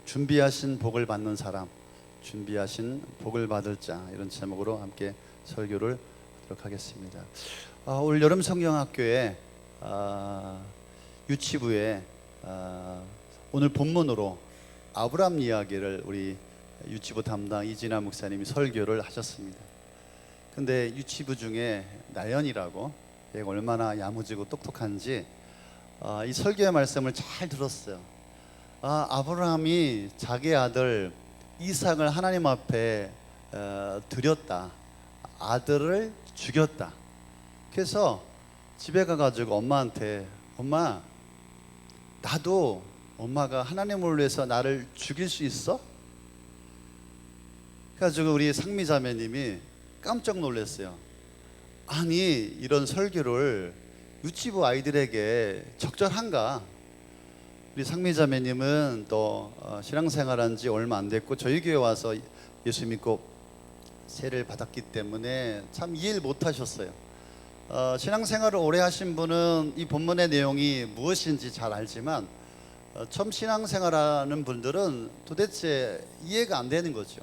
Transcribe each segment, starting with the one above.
준비하신 복을 받는 사람, 준비하신 복을 받을 자, 이런 제목으로 함께 설교를 하도록 하겠습니다. 올 여름 성경학교에 유치부에 오늘 본문으로 아브람 이야기를 우리 유치부 담당 이진아 목사님이 설교를 하셨습니다. 근데 유치부 중에 나연이라고, 얘가 얼마나 야무지고 똑똑한지 이 설교의 말씀을 잘 들었어요. 아브라함이 자기 아들 이삭을 하나님 앞에 드렸다. 아들을 죽였다. 그래서 집에 가가지고 엄마한테, 엄마, 나도 엄마가 하나님을 위해서 나를 죽일 수 있어? 그래가지고 우리 상미자매님이 깜짝 놀랐어요. 아니, 이런 설교를 유치부 아이들에게 적절한가? 우리 상미자매님은 또 신앙생활한 지 얼마 안 됐고 저희 교회 와서 예수 믿고 세례를 받았기 때문에 참 이해를 못 하셨어요. 신앙생활을 오래 하신 분은 이 본문의 내용이 무엇인지 잘 알지만 처음 신앙생활하는 분들은 도대체 이해가 안 되는 거죠.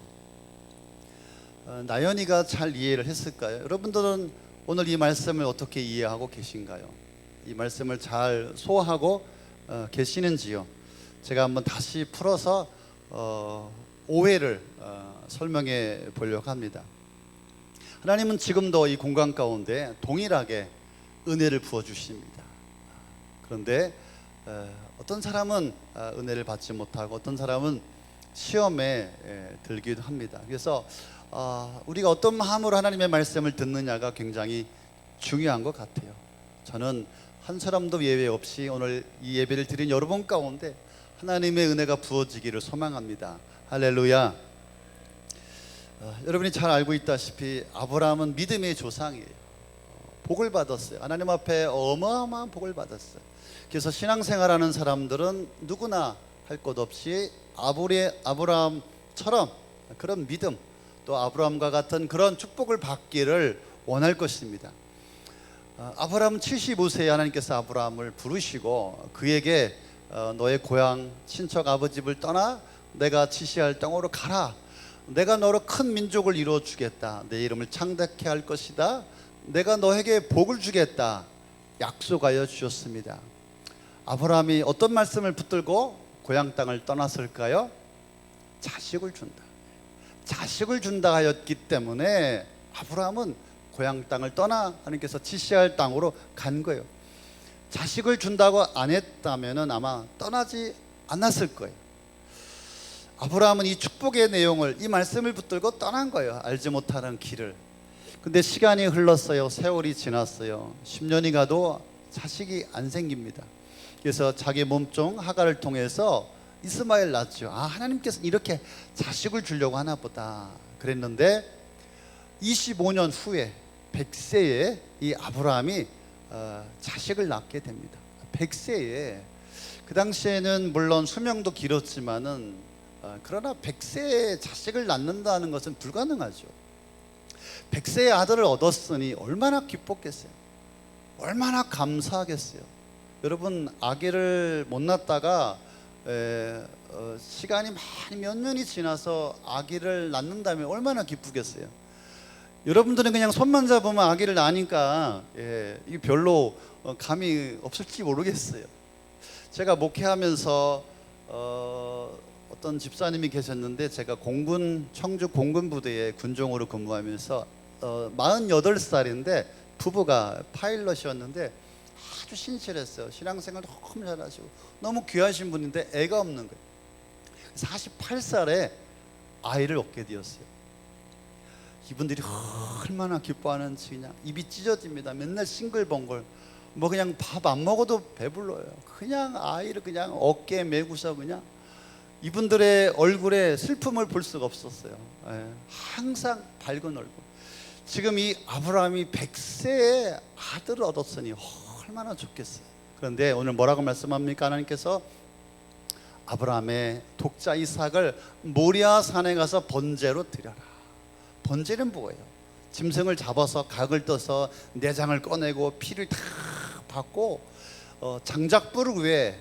나연이가 잘 이해를 했을까요? 여러분들은 오늘 이 말씀을 어떻게 이해하고 계신가요? 이 말씀을 잘 소화하고 계시는지요? 제가 한번 다시 풀어서 오해를 설명해 보려고 합니다. 하나님은 지금도 이 공간 가운데 동일하게 은혜를 부어주십니다. 그런데 어떤 사람은 은혜를 받지 못하고 어떤 사람은 시험에 들기도 합니다. 그래서 우리가 어떤 마음으로 하나님의 말씀을 듣느냐가 굉장히 중요한 것 같아요. 저는 한 사람도 예외 없이 오늘 이 예배를 드린 여러분 가운데 하나님의 은혜가 부어지기를 소망합니다. 할렐루야. 여러분이 잘 알고 있다시피 아브라함은 믿음의 조상이에요. 복을 받았어요. 하나님 앞에 어마어마한 복을 받았어요. 그래서 신앙생활하는 사람들은 누구나 할 것 없이 아브라함처럼 그런 믿음, 또 아브라함과 같은 그런 축복을 받기를 원할 것입니다. 아브라함 75세에 하나님께서 아브라함을 부르시고 그에게 너의 고향 친척 아버집을 떠나 내가 지시할 땅으로 가라. 내가 너로 큰 민족을 이루어 주겠다. 내 이름을 창대케 할 것이다. 내가 너에게 복을 주겠다. 약속하여 주셨습니다. 아브라함이 어떤 말씀을 붙들고 고향 땅을 떠났을까요? 자식을 준다. 자식을 준다 하였기 때문에 아브라함은 고향 땅을 떠나 하나님께서 지시할 땅으로 간 거예요. 자식을 준다고 안 했다면 아마 떠나지 않았을 거예요. 아브라함은 이 축복의 내용을, 이 말씀을 붙들고 떠난 거예요. 알지 못하는 길을. 근데 시간이 흘렀어요. 세월이 지났어요. 10년이 가도 자식이 안 생깁니다. 그래서 자기 몸종 하갈을 통해서 이스마엘 낳았죠. 하나님께서 이렇게 자식을 주려고 하나 보다 그랬는데 25년 후에 100세에 이 아브라함이 자식을 낳게 됩니다. 100세에. 그 당시에는 물론 수명도 길었지만은 그러나 100세에 자식을 낳는다는 것은 불가능하죠. 100세의 아들을 얻었으니 얼마나 기뻤겠어요. 얼마나 감사하겠어요. 여러분, 아기를 못 낳다가 시간이 많이 몇 년이 지나서 아기를 낳는다면 얼마나 기쁘겠어요. 여러분들은 그냥 손만 잡으면 아기를 낳으니까 이게 별로 감이 없을지 모르겠어요. 제가 목회하면서 어떤 집사님이 계셨는데 제가 청주 공군 부대에 군종으로 근무하면서 48살인데 부부가 파일럿이었는데 아주 신실했어요. 신앙생활 너무 잘하시고 너무 귀하신 분인데 애가 없는 거예요. 48살에 아이를 얻게 되었어요. 이분들이 얼마나 기뻐하는지 그냥 입이 찢어집니다. 맨날 싱글벙글, 뭐 그냥 밥 안 먹어도 배불러요. 그냥 아이를 그냥 어깨에 메고서 그냥 이분들의 얼굴에 슬픔을 볼 수가 없었어요. 항상 밝은 얼굴. 지금 이 아브라함이 100세에 아들을 얻었으니 얼마나 좋겠어요. 그런데 오늘 뭐라고 말씀합니까? 하나님께서 아브라함의 독자 이삭을 모리아 산에 가서 번제로 드려라. 번제는 뭐예요? 짐승을 잡아서 각을 떠서 내장을 꺼내고 피를 다 받고 장작불 위에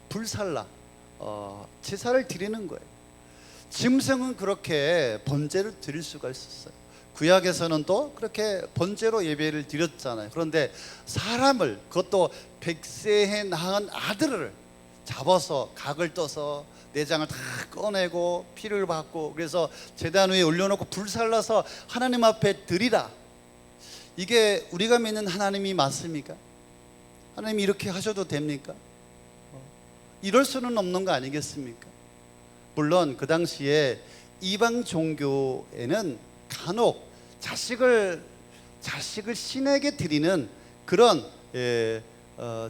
불살라 제사를 드리는 거예요. 짐승은 그렇게 번제를 드릴 수가 있었어요. 구약에서는 또 그렇게 번제로 예배를 드렸잖아요. 그런데 사람을, 그것도 100세에 낳은 아들을 잡아서 각을 떠서 내장을 다 꺼내고 피를 받고, 그래서 제단 위에 올려놓고 불살라서 하나님 앞에 드리라. 이게 우리가 믿는 하나님이 맞습니까? 하나님이 이렇게 하셔도 됩니까? 이럴 수는 없는 거 아니겠습니까? 물론 그 당시에 이방 종교에는 간혹 자식을 신에게 드리는 그런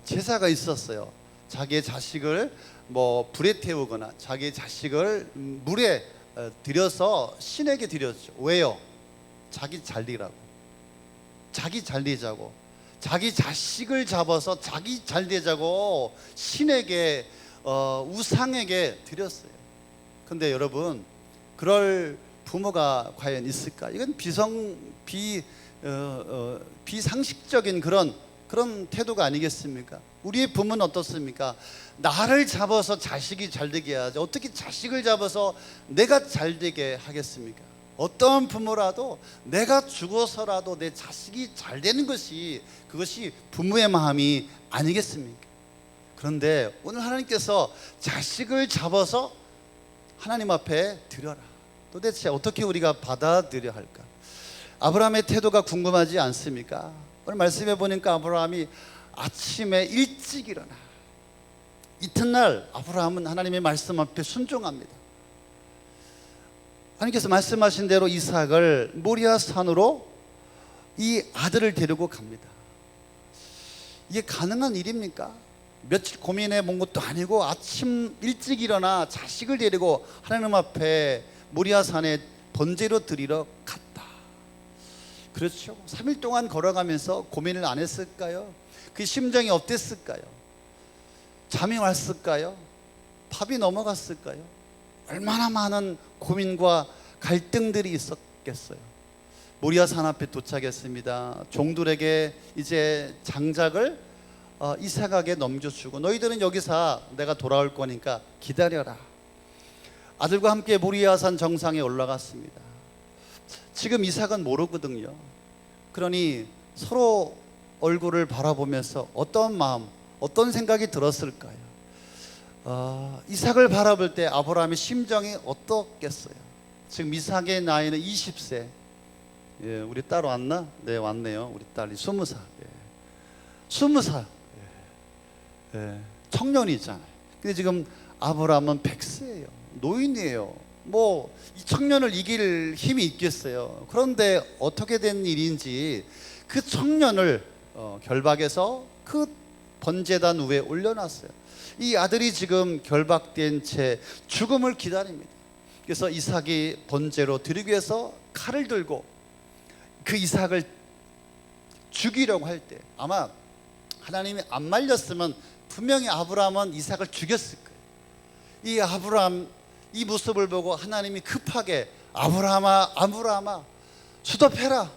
제사가 있었어요. 자기의 자식을 불에 태우거나 자기의 자식을 물에 들여서 신에게 드렸죠. 왜요? 자기 잘 되라고, 자기 잘 되자고, 자기 자식을 잡아서 자기 잘 되자고 신에게, 우상에게 드렸어요. 근데 여러분, 그럴 부모가 과연 있을까? 이건 비상식적인 그런 태도가 아니겠습니까? 우리의 부모는 어떻습니까? 나를 잡아서 자식이 잘 되게 해야지, 어떻게 자식을 잡아서 내가 잘 되게 하겠습니까? 어떤 부모라도 내가 죽어서라도 내 자식이 잘 되는 것이, 그것이 부모의 마음이 아니겠습니까? 그런데 오늘 하나님께서 자식을 잡아서 하나님 앞에 드려라. 도대체 어떻게 우리가 받아들여야 할까? 아브라함의 태도가 궁금하지 않습니까? 오늘 말씀해 보니까 아브라함이 아침에 일찍 일어나, 이튿날 아브라함은 하나님의 말씀 앞에 순종합니다. 하나님께서 말씀하신 대로 이삭을 모리아 산으로 이 아들을 데리고 갑니다. 이게 가능한 일입니까? 며칠 고민해 본 것도 아니고 아침 일찍 일어나 자식을 데리고 하나님 앞에 모리아 산에 번제로 드리러 갔다. 그렇죠. 3일 동안 걸어가면서 고민을 안 했을까요? 그 심정이 어땠을까요? 잠이 왔을까요? 밥이 넘어갔을까요? 얼마나 많은 고민과 갈등들이 있었겠어요. 모리아 산 앞에 도착했습니다. 종들에게 이제 장작을 이삭에게 넘겨주고, 너희들은 여기서 내가 돌아올 거니까 기다려라. 아들과 함께 모리아 산 정상에 올라갔습니다. 지금 이삭은 모르거든요. 그러니 서로 얼굴을 바라보면서 어떤 마음, 어떤 생각이 들었을까요? 이삭을 바라볼 때 아브라함의 심정이 어떻겠어요? 지금 이삭의 나이는 20세. 예, 우리 딸 왔나? 네, 왔네요. 우리 딸이 20살. 예. 20살. 예, 청년이잖아요. 근데 지금 아브라함은 100세예요. 노인이에요. 이 청년을 이길 힘이 있겠어요. 그런데 어떻게 된 일인지 그 청년을 결박해서 그 번제단 위에 올려놨어요. 이 아들이 지금 결박된 채 죽음을 기다립니다. 그래서 이삭이 번제로 드리기 위해서 칼을 들고 그 이삭을 죽이려고 할 때, 아마 하나님이 안 말렸으면 분명히 아브라함은 이삭을 죽였을 거예요. 이 아브라함, 이 모습을 보고 하나님이 급하게 아브라함아 수답해라.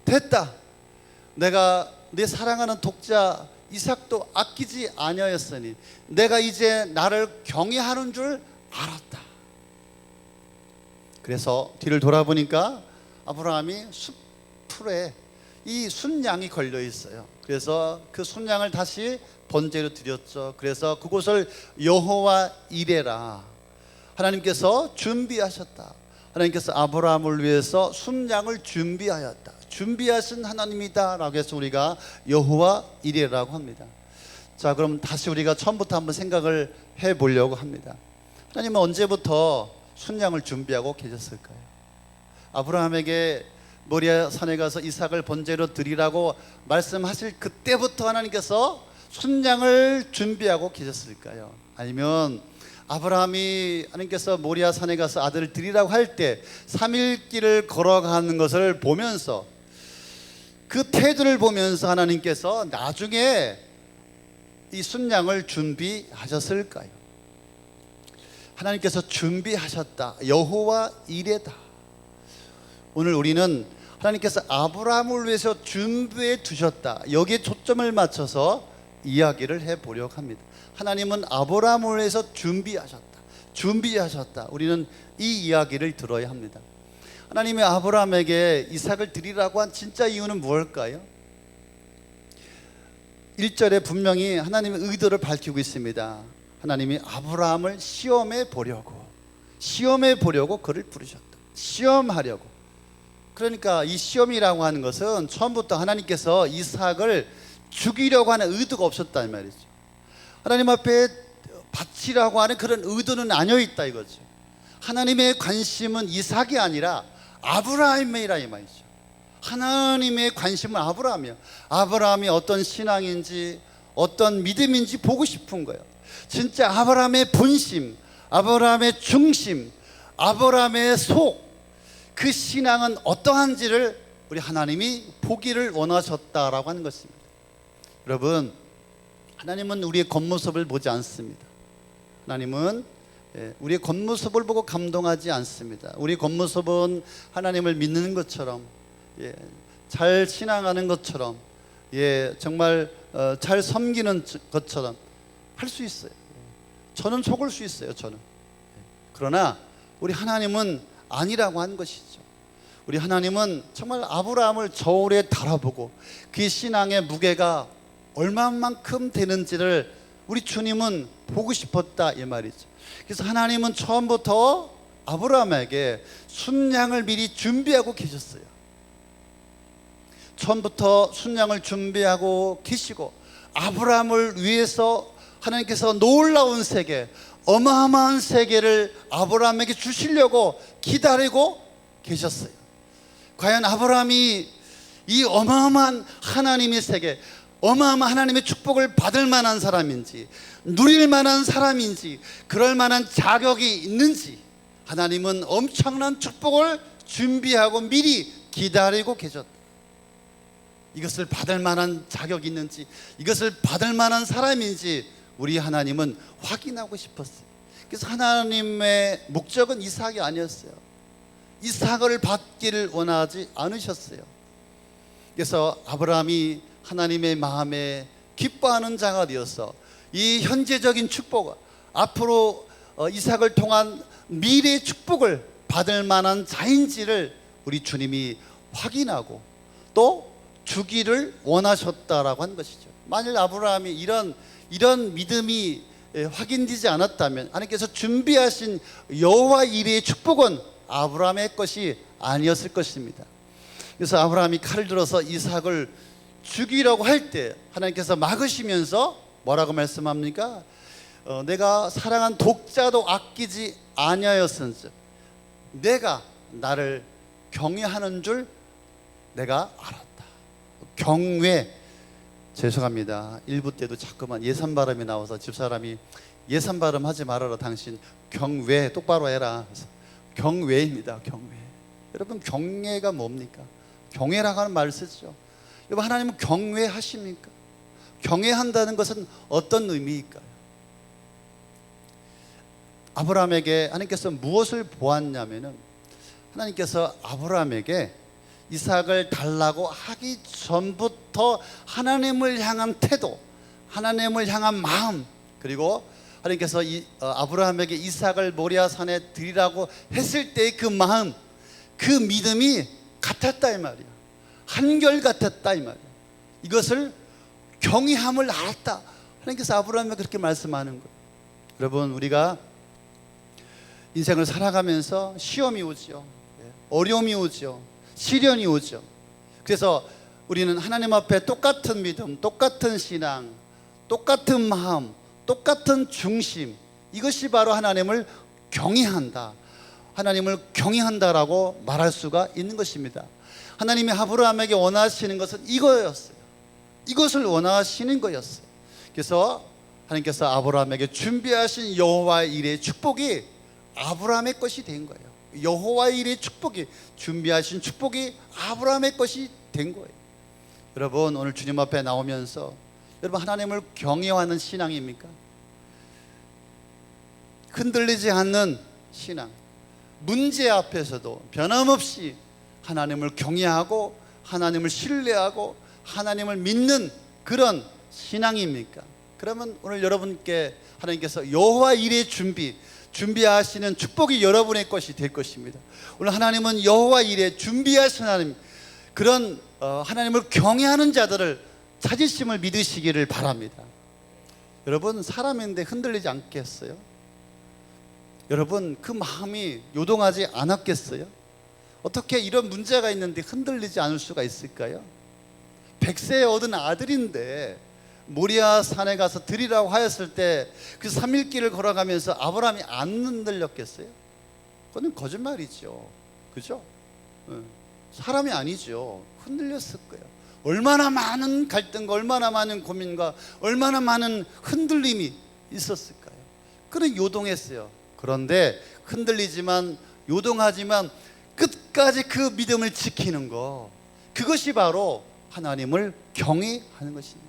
됐다. 내가 내 사랑하는 독자 이삭도 아끼지 아니하였으니 내가 이제 나를 경외하는 줄 알았다. 그래서 뒤를 돌아보니까 아브라함이 숲풀에 이 순양이 걸려 있어요. 그래서 그 순양을 다시 번제로 드렸죠. 그래서 그곳을 여호와 이레라, 하나님께서 준비하셨다. 하나님께서 아브라함을 위해서 순양을 준비하였다. 준비하신 하나님이다 라고 해서 우리가 여호와 이레라고 합니다. 자, 그럼 다시 우리가 처음부터 한번 생각을 해보려고 합니다. 하나님은 언제부터 순양을 준비하고 계셨을까요? 아브라함에게 모리아 산에 가서 이삭을 번제로 드리라고 말씀하실 그때부터 하나님께서 순양을 준비하고 계셨을까요? 아니면 아브라함이 하나님께서 모리아 산에 가서 아들을 드리라고 할 때 3일 길을 걸어가는 것을 보면서, 그 태도를 보면서 하나님께서 나중에 이 순양을 준비하셨을까요? 하나님께서 준비하셨다. 여호와 이레다. 오늘 우리는 하나님께서 아브라함을 위해서 준비해 두셨다, 여기에 초점을 맞춰서 이야기를 해보려고 합니다. 하나님은 아브라함을 위해서 준비하셨다. 우리는 이 이야기를 들어야 합니다. 하나님이 아브라함에게 이삭을 드리라고 한 진짜 이유는 무엇일까요? 1절에 분명히 하나님의 의도를 밝히고 있습니다. 하나님이 아브라함을 시험해 보려고 그를 부르셨다. 시험하려고. 그러니까 이 시험이라고 하는 것은 처음부터 하나님께서 이삭을 죽이려고 하는 의도가 없었다는 말이죠. 하나님 앞에 바치라고 하는 그런 의도는 아니어 있다 이거죠. 하나님의 관심은 이삭이 아니라 아브라함이라 이 말이죠. 하나님의 관심은 아브라함이에요. 아브라함이 어떤 신앙인지 어떤 믿음인지 보고 싶은 거예요. 진짜 아브라함의 본심, 아브라함의 중심, 아브라함의 속, 그 신앙은 어떠한지를 우리 하나님이 보기를 원하셨다라고 하는 것입니다. 여러분, 하나님은 우리의 겉모습을 보지 않습니다. 하나님은 우리의 겉모습을 보고 감동하지 않습니다. 우리 겉모습은 하나님을 믿는 것처럼, 잘 신앙하는 것처럼, 정말 잘 섬기는 것처럼 할 수 있어요. 저는 속을 수 있어요. 저는. 그러나 우리 하나님은 아니라고 하는 것이죠. 우리 하나님은 정말 아브라함을 저울에 달아보고 그 신앙의 무게가 얼마만큼 되는지를 우리 주님은 보고 싶었다 이 말이죠. 그래서 하나님은 처음부터 아브라함에게 순양을 미리 준비하고 계셨어요. 처음부터 순양을 준비하고 계시고 아브라함을 위해서 하나님께서 놀라운 세계, 어마어마한 세계를 아브라함에게 주시려고 기다리고 계셨어요. 과연 아브라함이 이 어마어마한 하나님의 세계, 어마어마한 하나님의 축복을 받을 만한 사람인지, 누릴 만한 사람인지, 그럴 만한 자격이 있는지, 하나님은 엄청난 축복을 준비하고 미리 기다리고 계셨다. 이것을 받을 만한 자격이 있는지, 이것을 받을 만한 사람인지 우리 하나님은 확인하고 싶었어요. 그래서 하나님의 목적은 이삭이 아니었어요. 이삭을 받기를 원하지 않으셨어요. 그래서 아브라함이 하나님의 마음에 기뻐하는 자가 되어서 이 현재적인 축복, 앞으로 이삭을 통한 미래의 축복을 받을 만한 자인지를 우리 주님이 확인하고 또 주기를 원하셨다라고 하는 것이죠. 만일 아브라함이 이런 믿음이 확인되지 않았다면 하나님께서 준비하신 여호와 이레의 축복은 아브라함의 것이 아니었을 것입니다. 그래서 아브라함이 칼을 들어서 이삭을 죽이려고 할 때 하나님께서 막으시면서 뭐라고 말씀합니까? 내가 사랑한 독자도 아끼지 아니하였은즉 내가 나를 경외하는 줄 내가 알았다. 경외, 죄송합니다. 일부 때도 자꾸만 예산 발음이 나와서 집사람이 예산 발음 하지 말아라. 당신 경외 똑바로 해라. 경외입니다. 경외. 여러분, 경외가 뭡니까? 경외라고 하는 말을 쓰죠. 여러분, 하나님은 경외하십니까? 경외한다는 것은 어떤 의미일까요? 아브라함에게 하나님께서 무엇을 보았냐면은, 하나님께서 아브라함에게 이삭을 달라고 하기 전부터 하나님을 향한 태도, 하나님을 향한 마음, 그리고 하나님께서 아브라함에게 이삭을 모리아산에 드리라고 했을 때의 그 마음, 그 믿음이 같았다 이 말이야. 한결같았다 이 말이야. 이것을 경외함을 알았다. 하나님께서 아브라함에게 그렇게 말씀하는 거예요. 여러분, 우리가 인생을 살아가면서 시험이 오죠. 어려움이 오죠. 시련이 오죠. 그래서 우리는 하나님 앞에 똑같은 믿음, 똑같은 신앙, 똑같은 마음, 똑같은 중심, 이것이 바로 하나님을 경외한다, 하나님을 경외한다라고 말할 수가 있는 것입니다. 하나님이 아브라함에게 원하시는 것은 이거였어요. 이것을 원하시는 거였어요. 그래서 하나님께서 아브라함에게 준비하신 여호와의 일의 축복이 아브라함의 것이 된 거예요. 여호와의 일의 축복이, 준비하신 축복이 아브라함의 것이 된 거예요. 여러분, 오늘 주님 앞에 나오면서 여러분, 하나님을 경외하는 신앙입니까? 흔들리지 않는 신앙, 문제 앞에서도 변함없이 하나님을 경외하고 하나님을 신뢰하고 하나님을 믿는 그런 신앙입니까? 그러면 오늘 여러분께 하나님께서 여호와 일의 준비하시는 축복이 여러분의 것이 될 것입니다. 오늘 하나님은 여호와 일에 준비하신 하나님, 그런 하나님을 경외하는 자들을 찾으심을 믿으시기를 바랍니다. 여러분, 사람인데 흔들리지 않겠어요? 여러분, 그 마음이 요동하지 않았겠어요? 어떻게 이런 문제가 있는데 흔들리지 않을 수가 있을까요? 100세에 얻은 아들인데 모리아 산에 가서 드리라고 하였을 때 그 3일 길을 걸어가면서 아브라함이 안 흔들렸겠어요? 그건 거짓말이죠. 그죠? 사람이 아니죠. 흔들렸을 거예요. 얼마나 많은 갈등과 얼마나 많은 고민과 얼마나 많은 흔들림이 있었을까요? 그런 요동했어요. 그런데 흔들리지만, 요동하지만 끝까지 그 믿음을 지키는 거, 그것이 바로 하나님을 경외하는 것입니다.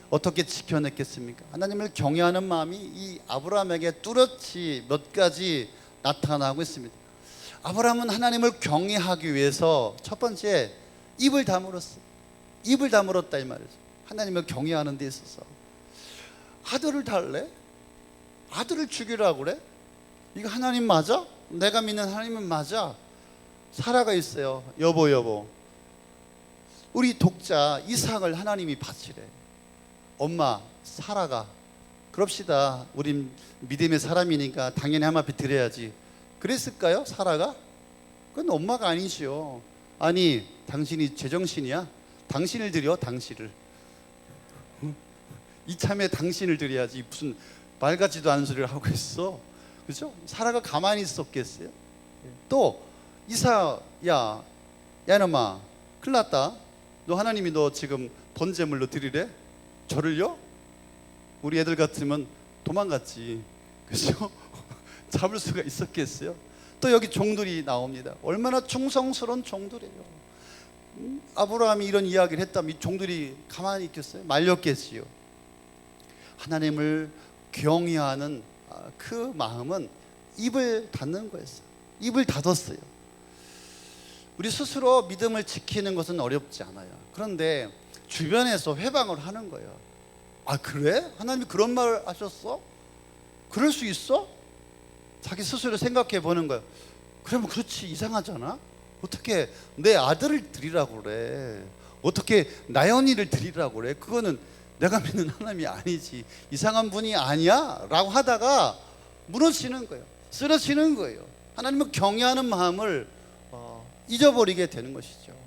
어떻게 지켜냈겠습니까? 하나님을 경외하는 마음이 이 아브라함에게 뚜렷이 몇 가지 나타나고 있습니다. 아브라함은 하나님을 경외하기 위해서 첫 번째, 입을 다물었어요. 입을 다물었다 이 말이죠. 하나님을 경외하는 데 있어서. 아들을 달래? 아들을 죽이라고 그래? 이거 하나님 맞아? 내가 믿는 하나님은 맞아? 사라가 있어요. 여보, 우리 독자 이삭을 하나님이 바치래. 엄마, 사라가, 그럽시다. 우린 믿음의 사람이니까 당연히 하나님 드려야지. 그랬을까요? 사라가? 그건 엄마가 아니죠. 아니, 당신이 제정신이야? 당신을 드려, 당신을. 이참에 당신을 드려야지. 무슨 말 같지도 않은 소리를 하고 있어. 그죠? 사라가 가만히 있었겠어요? 또 이삭, 야 이놈아, 큰일 났다. 너 하나님이 너 지금 번제물로 드리래? 저를요? 우리 애들 같으면 도망갔지. 그죠? 잡을 수가 있었겠어요? 또 여기 종들이 나옵니다. 얼마나 충성스러운 종들이에요. 아브라함이 이런 이야기를 했다면 이 종들이 가만히 있겠어요? 말렸겠지요. 하나님을 경외하는 그 마음은 입을 닫는 거였어요. 입을 닫았어요. 우리 스스로 믿음을 지키는 것은 어렵지 않아요. 그런데 주변에서 회방을 하는 거예요. 아, 그래? 하나님이 그런 말을 하셨어? 그럴 수 있어? 자기 스스로 생각해 보는 거예요. 그러면 그렇지, 이상하잖아. 어떻게 내 아들을 드리라고 그래? 어떻게 나연이를 드리라고 그래? 그거는 내가 믿는 하나님이 아니지, 이상한 분이 아니야? 라고 하다가 무너지는 거예요. 쓰러지는 거예요. 하나님을 경외하는 마음을 잊어버리게 되는 것이죠.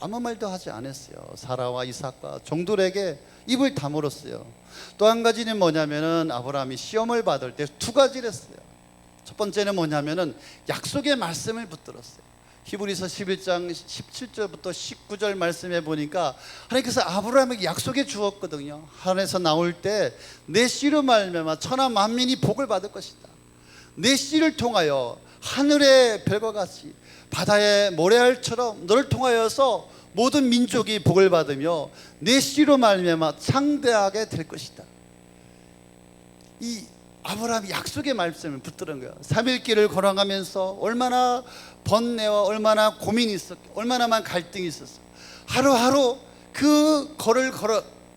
아무 말도 하지 않았어요. 사라와 이삭과 종들에게 입을 다물었어요. 또 한 가지는 뭐냐면은 아브라함이 시험을 받을 때 두 가지를 했어요. 첫 번째는 뭐냐면은 약속의 말씀을 붙들었어요. 히브리서 11장 17절부터 19절 말씀해 보니까 하나님께서 아브라함에게 약속해 주었거든요. 하늘에서 나올 때 내 씨로 말미암아 천하 만민이 복을 받을 것이다. 내 씨를 통하여 하늘의 별과 같이 바다의 모래알처럼 너를 통하여서 모든 민족이 복을 받으며 내 씨로 말미암아 창대하게 될 것이다. 이 아브라함이 약속의 말씀을 붙드는 거예요. 3일 길을 걸어가면서 얼마나 번뇌와 얼마나 고민이 있었고 얼마나 많은 갈등이 있었어. 하루하루 그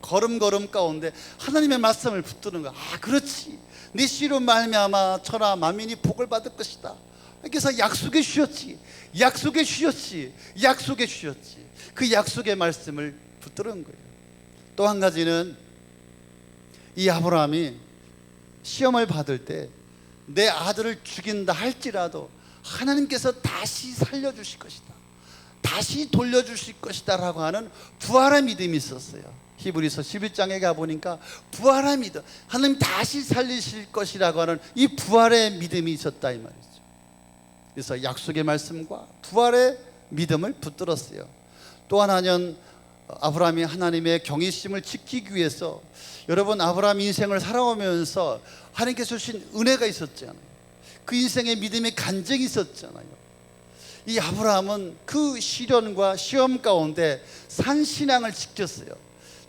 걸음 가운데 하나님의 말씀을 붙드는 거야. 아, 그렇지, 네 씨로 말미암아 천하 만민이 복을 받을 것이다. 그래서 약속해 주셨지. 그 약속의 말씀을 붙드는 거예요. 또 한 가지는 이 아브라함이 시험을 받을 때 내 아들을 죽인다 할지라도 하나님께서 다시 살려주실 것이다, 다시 돌려주실 것이다 라고 하는 부활의 믿음이 있었어요. 히브리서 11장에 가보니까 부활의 믿음, 하나님 다시 살리실 것이라고 하는 이 부활의 믿음이 있었다 이 말이죠. 그래서 약속의 말씀과 부활의 믿음을 붙들었어요. 또 하나는 아브라함이 하나님의 경외심을 지키기 위해서, 여러분 아브라함 인생을 살아오면서 하나님께서 주신 은혜가 있었잖아요. 그 인생의 믿음의 간증이 있었잖아요. 이 아브라함은 그 시련과 시험 가운데 산신앙을 지켰어요.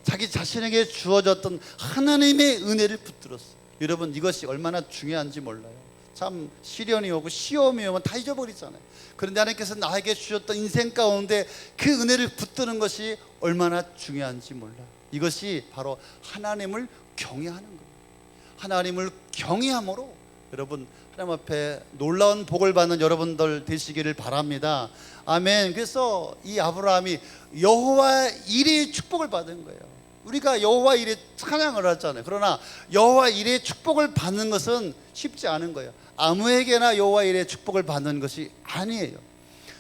자기 자신에게 주어졌던 하나님의 은혜를 붙들었어요. 여러분, 이것이 얼마나 중요한지 몰라요. 참 시련이 오고 시험이 오면 다 잊어버리잖아요. 그런데 하나님께서 나에게 주셨던 인생 가운데 그 은혜를 붙드는 것이 얼마나 중요한지 몰라요. 이것이 바로 하나님을 경외하는 거예요. 하나님을 경외함으로 여러분 하나님 앞에 놀라운 복을 받는 여러분들 되시기를 바랍니다. 아멘. 그래서 이 아브라함이 여호와 이레의 축복을 받은 거예요. 우리가 여호와 이레 찬양을 하잖아요. 그러나 여호와 이레의 축복을 받는 것은 쉽지 않은 거예요. 아무에게나 여호와 이레의 축복을 받는 것이 아니에요.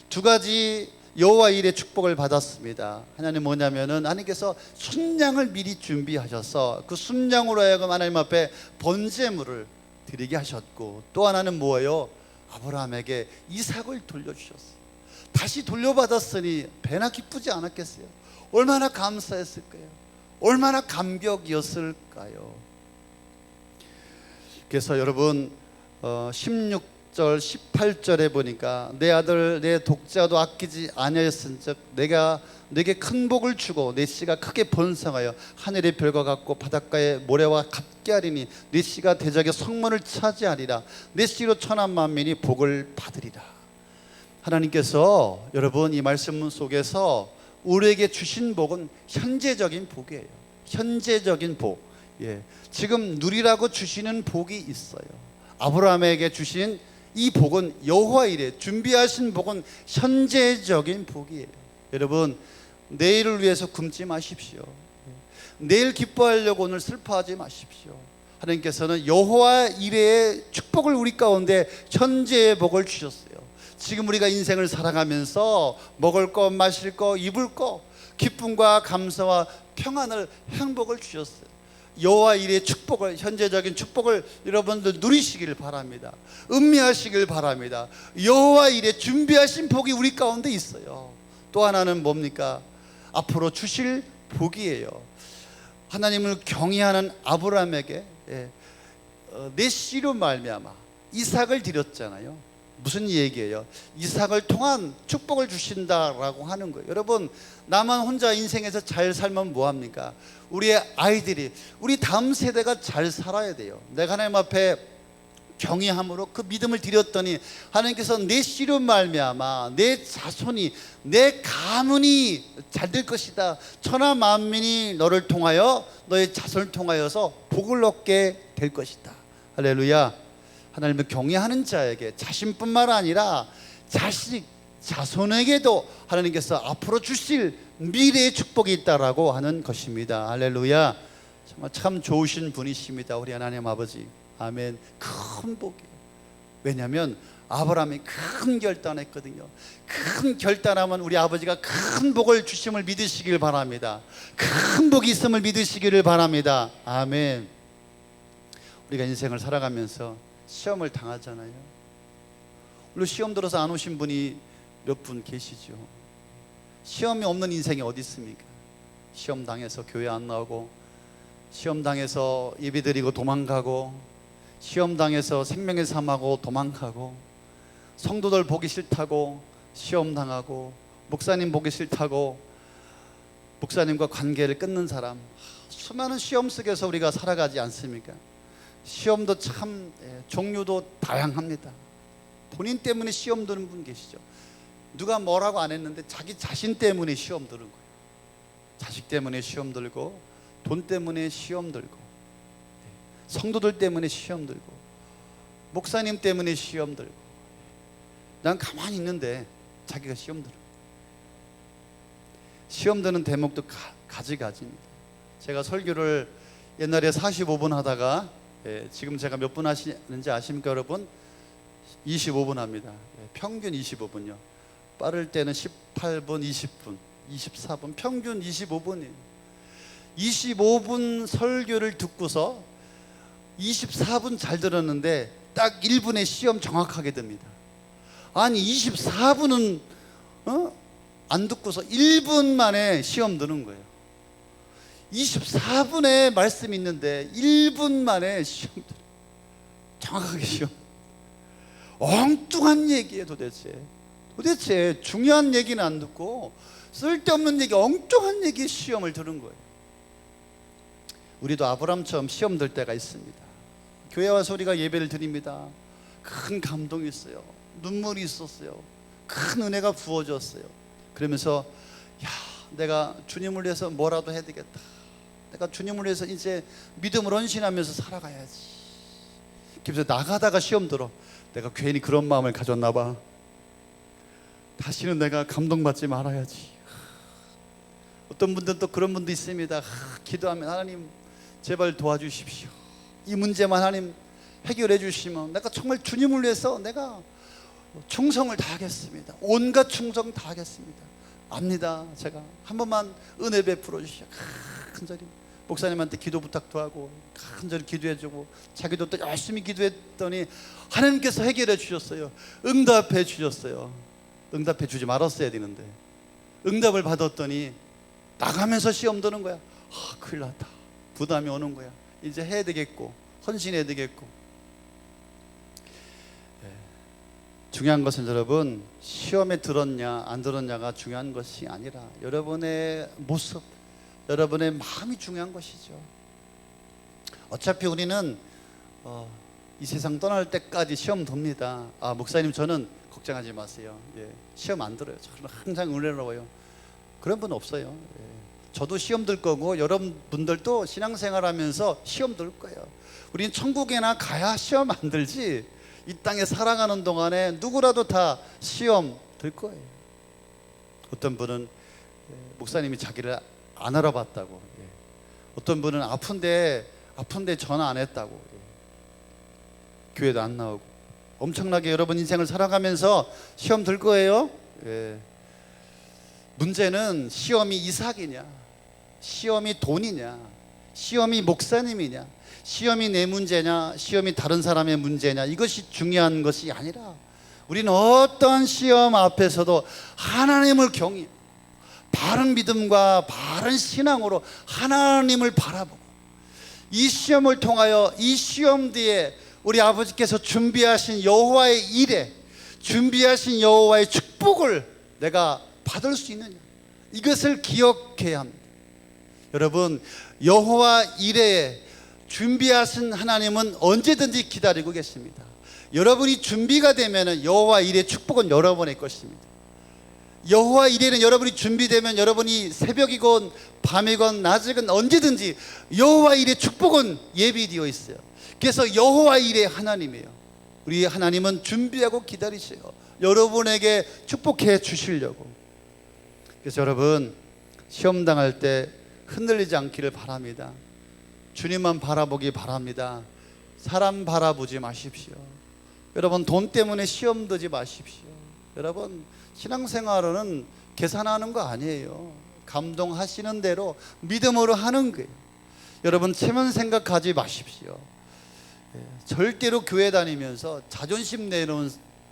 두 가지 여호와 이레의 축복을 받았습니다. 하나님 뭐냐면은 하나님께서 순양을 미리 준비하셔서 그 순양으로 하여금 하나님 앞에 번제물을 드리게 하셨고, 또 하나는 뭐예요? 아브라함에게 이삭을 돌려주셨어요. 다시 돌려받았으니 배나 기쁘지 않았겠어요? 얼마나 감사했을 거예요. 얼마나 감격이었을까요? 그래서 여러분 16절 18절에 보니까 내 아들 내 독자도 아끼지 아니하였은즉 내가 내게 큰 복을 주고 내 씨가 크게 번성하여 하늘의 별과 같고 바닷가의 모래와 같게 하리니 내 씨가 대적의 성문을 차지하리라. 내 씨로 천한 만민이 복을 받으리라. 하나님께서 여러분 이 말씀 속에서 우리에게 주신 복은 현재적인 복이에요. 현재적인 복. 지금 누리라고 주시는 복이 있어요. 아브라함에게 주신 이 복은 여호와 이레 준비하신 복은 현재적인 복이에요. 여러분 내일을 위해서 굶지 마십시오. 내일 기뻐하려고 오늘 슬퍼하지 마십시오. 하나님께서는 여호와 이레의 축복을 우리 가운데 현재의 복을 주셨어요. 지금 우리가 인생을 살아가면서 먹을 거 마실 거 입을 거 기쁨과 감사와 평안을 행복을 주셨어요. 여호와 이레의 축복을 현재적인 축복을 여러분들 누리시길 바랍니다. 음미하시길 바랍니다. 여호와 이레 준비하신 복이 우리 가운데 있어요. 또 하나는 뭡니까? 앞으로 주실 복이에요. 하나님을 경외하는 아브라함에게 내 씨로 말미암아 이삭을 드렸잖아요. 무슨 얘기예요? 이삭을 통한 축복을 주신다라고 하는 거예요. 여러분 나만 혼자 인생에서 잘 살면 뭐합니까? 우리의 아이들이 우리 다음 세대가 잘 살아야 돼요. 내가 하나님 앞에 경외함으로 그 믿음을 드렸더니 하나님께서 내 씨로 말미암아 내 자손이 내 가문이 잘 될 것이다. 천하 만민이 너를 통하여 너의 자손을 통하여서 복을 얻게 될 것이다. 할렐루야. 하나님을 경외하는 자에게 자신뿐만 아니라 자식, 자손에게도 하나님께서 앞으로 주실 미래의 축복이 있다라고 하는 것입니다. 할렐루야. 정말 참 좋으신 분이십니다. 우리 하나님 아버지. 아멘. 큰 복이에요. 왜냐하면 아브라함이 큰 결단했거든요. 큰 결단하면 우리 아버지가 큰 복을 주심을 믿으시길 바랍니다. 큰 복이 있음을 믿으시기를 바랍니다. 아멘. 우리가 인생을 살아가면서 시험을 당하잖아요. 물론 시험 들어서 안 오신 분이 몇 분 계시죠. 시험이 없는 인생이 어디 있습니까? 시험 당해서 교회 안 나오고, 시험 당해서 예배 드리고 도망가고, 시험 당해서 생명의 삶하고 도망가고, 성도들 보기 싫다고 시험 당하고, 목사님 보기 싫다고 목사님과 관계를 끊는 사람, 수많은 시험 속에서 우리가 살아가지 않습니까? 시험도 참 종류도 다양합니다. 본인 때문에 시험 드는 분 계시죠. 누가 뭐라고 안 했는데 자기 자신 때문에 시험 드는 거예요. 자식 때문에 시험 들고, 돈 때문에 시험 들고, 성도들 때문에 시험 들고, 목사님 때문에 시험 들고. 난 가만히 있는데 자기가 시험 들어. 시험 드는 대목도 가지가지입니다. 제가 설교를 옛날에 45분 하다가 지금 제가 몇 분 하시는지 아십니까 여러분? 25분 합니다. 평균 25분요. 빠를 때는 18분, 20분, 24분, 평균 25분이에요. 25분 설교를 듣고서 24분 잘 들었는데 딱 1분에 시험 정확하게 됩니다. 아니 24분은 안 듣고서 1분 만에 시험 드는 거예요. 24분에 말씀이 있는데 1분 만에 시험 들어요. 정확하게 시험. 엉뚱한 얘기예요. 도대체 중요한 얘기는 안 듣고 쓸데없는 얘기, 엉뚱한 얘기에 시험을 들은 거예요. 우리도 아브라함처럼 시험 들 때가 있습니다. 교회 와서 우리가 예배를 드립니다. 큰 감동이 있어요. 눈물이 있었어요. 큰 은혜가 부어졌어요. 그러면서 야, 내가 주님을 위해서 뭐라도 해야 되겠다. 내가 주님을 위해서 이제 믿음을 헌신하면서 살아가야지. 그래서 나가다가 시험 들어. 내가 괜히 그런 마음을 가졌나 봐. 다시는 내가 감동받지 말아야지. 어떤 분들은 또 그런 분도 있습니다. 기도하면 하나님 제발 도와주십시오. 이 문제만 하나님 해결해 주시면 내가 정말 주님을 위해서 내가 충성을 다하겠습니다. 온갖 충성 다하겠습니다. 압니다. 제가 한 번만 은혜 베풀어 주시오. 간절히 목사님한테 기도 부탁도 하고 간절히 기도해주고 자기도 또 열심히 기도했더니 하나님께서 해결해 주셨어요. 응답해 주셨어요. 응답해 주지 말았어야 되는데 응답을 받았더니 나가면서 시험 드는 거야. 큰일 났다. 부담이 오는 거야. 이제 해야 되겠고 헌신해야 되겠고. 중요한 것은 여러분, 시험에 들었냐 안 들었냐가 중요한 것이 아니라 여러분의 모습, 여러분의 마음이 중요한 것이죠. 어차피 우리는 이 세상 떠날 때까지 시험 듭니다. 목사님 저는 걱정하지 마세요. 시험 안 들어요. 저는 항상 은혜로워요. 그런 분 없어요. 저도 시험 들 거고 여러분들도 신앙생활하면서 시험 들 거예요. 우리는 천국에나 가야 시험 안 들지, 이 땅에 살아가는 동안에 누구라도 다 시험 들 거예요. 어떤 분은 목사님이 자기를 안 알아봤다고, 어떤 분은 아픈데 전화 안 했다고, 교회도 안 나오고, 엄청나게 여러분 인생을 살아가면서 시험 들 거예요. 문제는 시험이 이삭이냐, 시험이 돈이냐, 시험이 목사님이냐, 시험이 내 문제냐, 시험이 다른 사람의 문제냐, 이것이 중요한 것이 아니라 우리는 어떤 시험 앞에서도 하나님을 경외, 바른 믿음과 바른 신앙으로 하나님을 바라보고, 이 시험을 통하여 이 시험 뒤에 우리 아버지께서 준비하신 여호와의 일에, 준비하신 여호와의 축복을 내가 받을 수 있느냐, 이것을 기억해야 합니다. 여러분, 여호와 일에 준비하신 하나님은 언제든지 기다리고 계십니다. 여러분이 준비가 되면 여호와 일의 축복은 여러분의 것입니다. 여호와 일에는 여러분이 준비되면 여러분이 새벽이건 밤이건 낮이건 언제든지 여호와 일의 축복은 예비되어 있어요. 그래서 여호와 일의 하나님이에요. 우리 하나님은 준비하고 기다리세요. 여러분에게 축복해 주시려고. 그래서 여러분, 시험 당할 때 흔들리지 않기를 바랍니다. 주님만 바라보기 바랍니다. 사람 바라보지 마십시오. 여러분, 돈 때문에 시험 들지 마십시오. 여러분, 신앙생활은 계산하는 거 아니에요. 감동하시는 대로 믿음으로 하는 거예요. 여러분, 체면 생각하지 마십시오. 절대로 교회 다니면서 자존심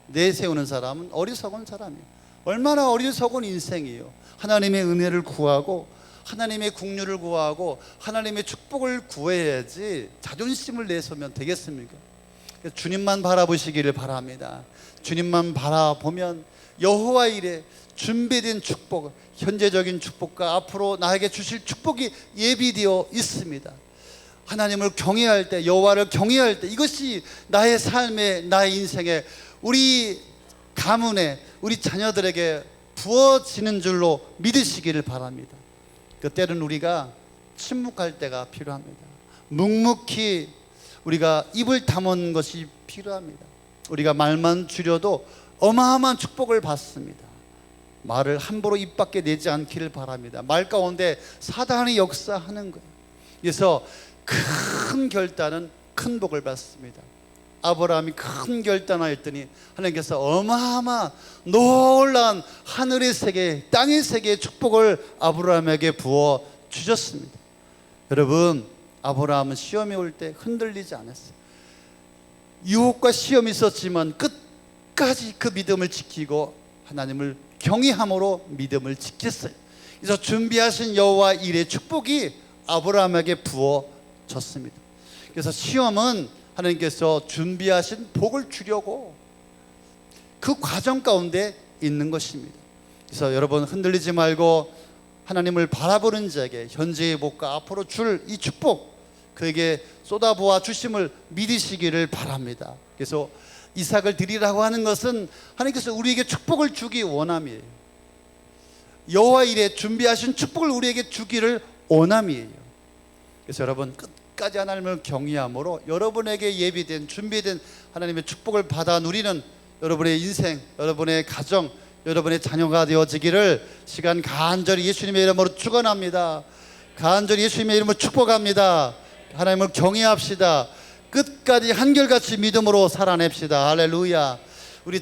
내세우는 사람은 어리석은 사람이에요. 얼마나 어리석은 인생이에요. 하나님의 은혜를 구하고 하나님의 국류를 구하고 하나님의 축복을 구해야지 자존심을 내세우면 되겠습니까? 주님만 바라보시기를 바랍니다. 주님만 바라보면 여호와 일에 준비된 축복, 현재적인 축복과 앞으로 나에게 주실 축복이 예비되어 있습니다. 하나님을 경외할 때, 여호와를 경외할 때, 이것이 나의 삶에, 나의 인생에, 우리 가문에, 우리 자녀들에게 부어지는 줄로 믿으시기를 바랍니다. 그때는 우리가 침묵할 때가 필요합니다. 묵묵히 우리가 입을 다문 것이 필요합니다. 우리가 말만 줄여도 어마어마한 축복을 받습니다. 말을 함부로 입 밖에 내지 않기를 바랍니다. 말 가운데 사단이 역사하는 거예요. 그래서 큰 결단은 큰 복을 받습니다. 아브라함이 큰 결단하였더니 하나님께서 어마어마한 놀라운 하늘의 세계, 땅의 세계의 축복을 아브라함에게 부어 주셨습니다. 여러분, 아브라함은 시험이 올 때 흔들리지 않았어요. 유혹과 시험이 있었지만 끝까지 그 믿음을 지키고 하나님을 경외함으로 믿음을 지켰어요. 그래서 준비하신 여호와 일의 축복이 아브라함에게 부어졌습니다. 그래서 시험은 하나님께서 준비하신 복을 주려고 그 과정 가운데 있는 것입니다. 그래서 여러분, 흔들리지 말고 하나님을 바라보는 자에게 현재의 복과 앞으로 줄 이 축복, 그에게 쏟아부어 주심을 믿으시기를 바랍니다. 그래서 이삭을 드리라고 하는 것은 하나님께서 우리에게 축복을 주기 원함이에요. 여호와 일에 준비하신 축복을 우리에게 주기를 원함이에요. 그래서 여러분 끝까지 하나님을 경외함으로 여러분에게 예비된 준비된 하나님의 축복을 받아 누리는 여러분의 인생, 여러분의 가정, 여러분의 자녀가 되어지기를 시간 간절히 예수님의 이름으로 축원합니다. 간절히 예수님의 이름으로 축복합니다. 하나님을 경외합시다. 끝까지 한결같이 믿음으로 살아냅시다. 할렐루야. 우리